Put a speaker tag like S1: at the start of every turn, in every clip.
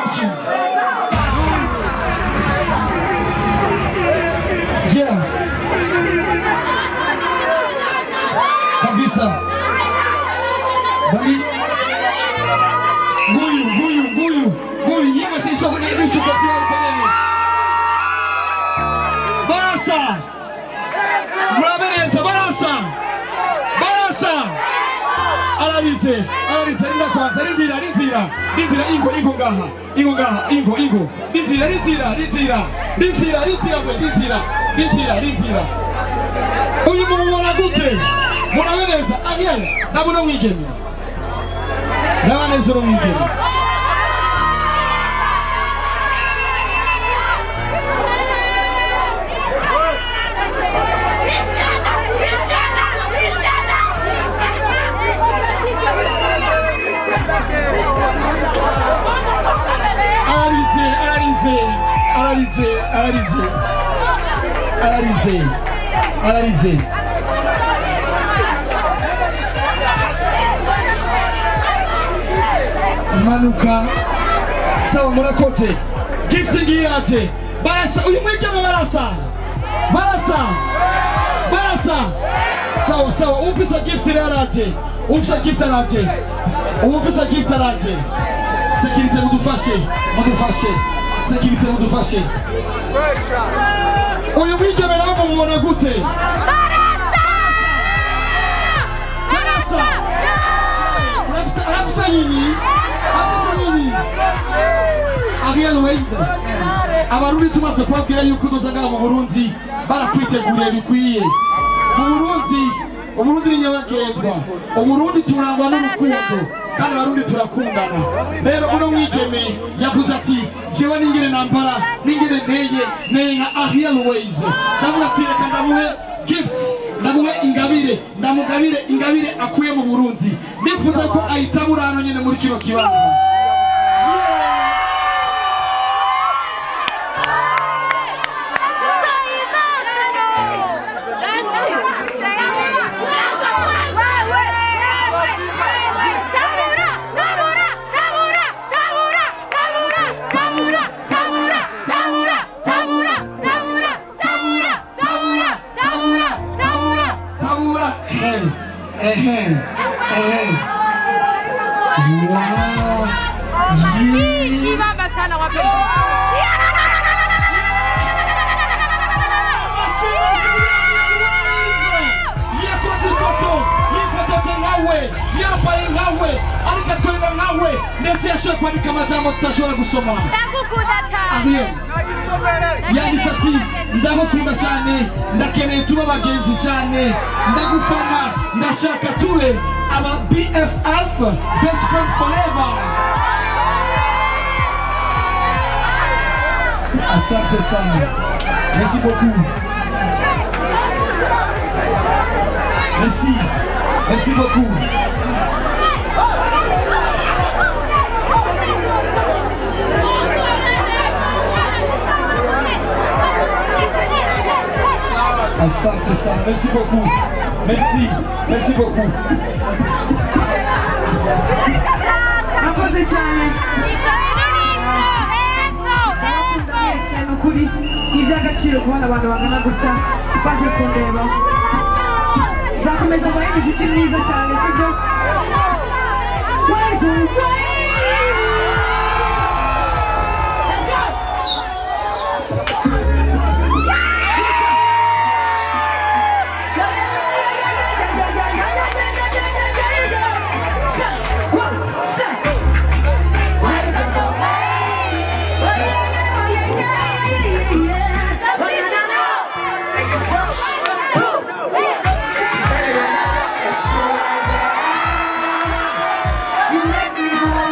S1: assumption. Yeah. Kabisa. Bali. Nguyu. Yema sisi soko ni ishu kwa kwa nini? Barasa. Mrabereza barasa. Analize nda kwanza rindira ingo ngaha rindira uyu mubona gute murabereza Ariel ndabona mwigeme ndabanezero mwigeme Analize. Manuka. Sawa murakoze. Gifting irate. Barasa uyu mwigeme barasa. Sawa ufisa gift irate. Ufisa gift arate. Sécurité mudufashe. Sécurité mudufashe. Uyu mwigeme nawe mubona gute? Barasa. Arafisa nini? Ariel wayz. Abarundi tumaze kubabwira yuko tuzanga mu Burundi barakwiteguriye bikwiye. Mu Burundi ni nyabagendwa. Uburundi turangwa n'urukundo. Kandi Abarundi turakundana. Rero uno mwigeme yavuze ati jewe ningire nambara ningire neye nka Ariel wayz. Ndavuga ati reka ndamuhe gift, ndamuhe ingabire akuye mu Burundi. Nifuza ko ayitabura hano nyene muri kino kibanza. Wow.
S2: Ibamba sana wapenda.
S1: nawe ndetse ashobora kwandika amajambo tutashobora gusoma.
S2: Ndagukunda cyane.
S1: Ariel yanditse ati ndagukunda cyane, ndakeneye tuba bagenzi cyane, ndagufana, ndashaka tube aba BFF, best friend forever. Asante sana. Merci beaucoup. Merci beaucoup. Asante sana. Merci beaucoup. Merci beaucoup.
S3: Akoze cyane. Nukuri iby'agaciro kubona abantu bangana gutya baje kundeba. Nzakomeza mbaye imiziki myiza cyane sibyo? You make me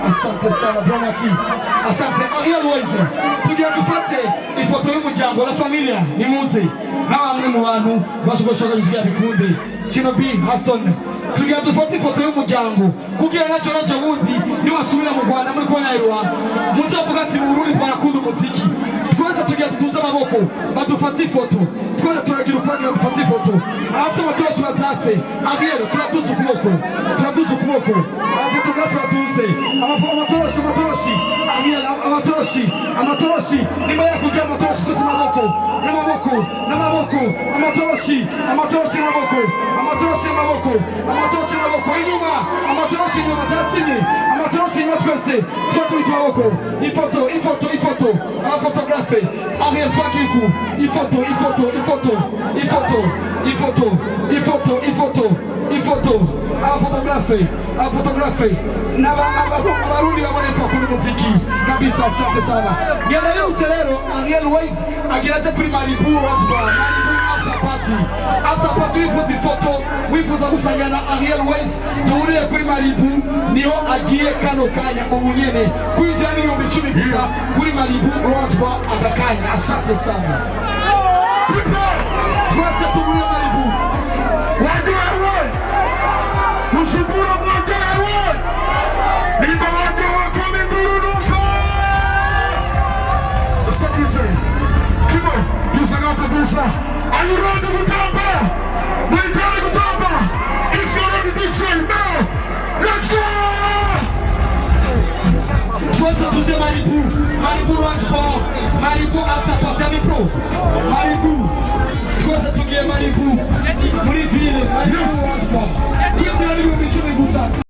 S1: Asante sana Bromati. Asante Ariel wayz. Tugira dufate ifoto y'umuryango na familia ni munsi. Na bamwe mu bantu bashobora kuzigira bikunde. Kino B Aston. Tugira dufate ifoto y'umuryango. Kugira naco wundi ni wasubira mu Rwanda muri kona y'Irwa. Mutavuga ati mu Burundi barakunda umuziki. Twese tugira tuduza amaboko badufate ifoto. Twese turagira ukwagira dufate ifoto. Afite amatoshi batatse. Ariel turaduza ukuboko. Turaduza ukuboko. Abafotografi batuze. Amatoroshi, Ariel, amatoroshi, nima ya kugira amatoroshi twese n'amaboko, amatoroshi n'amaboko, inyuma, amatoroshi inyuma tatsini, amatoroshi inyuma twese, twatuita amaboko, ifoto, abafotografe, Ariel twakiku, ifoto, abafotografe, abarundi baboneka kuri muziki kabisa. Asante sana. Yale leo Ariel wayz agira kuri Maribu Rajba after party wifuza ifoto wifuza gusangira na Ariel wayz duhurire kuri Malibu niho agiye kano kanya ubu nyene kwinjira n'ibihumbi 10 gusa kuri Malibu urotwa agakanya. Asante sana twese tugure Malibu wajewe ushibura mwajewe niba wajewe kome ndurunufa stop it kibo yusanga kabisa. Are you ready to Kutamba? We're ready to Kutamba. If you're ready to DJ now, let's go! Twese tuje Malibu Ranch Bar, Malibu after party pro, Malibu. Twese tugiye Malibu muri ville, Malibu Ranch Bar. Kwinjira n'ibihumbi 10 gusa.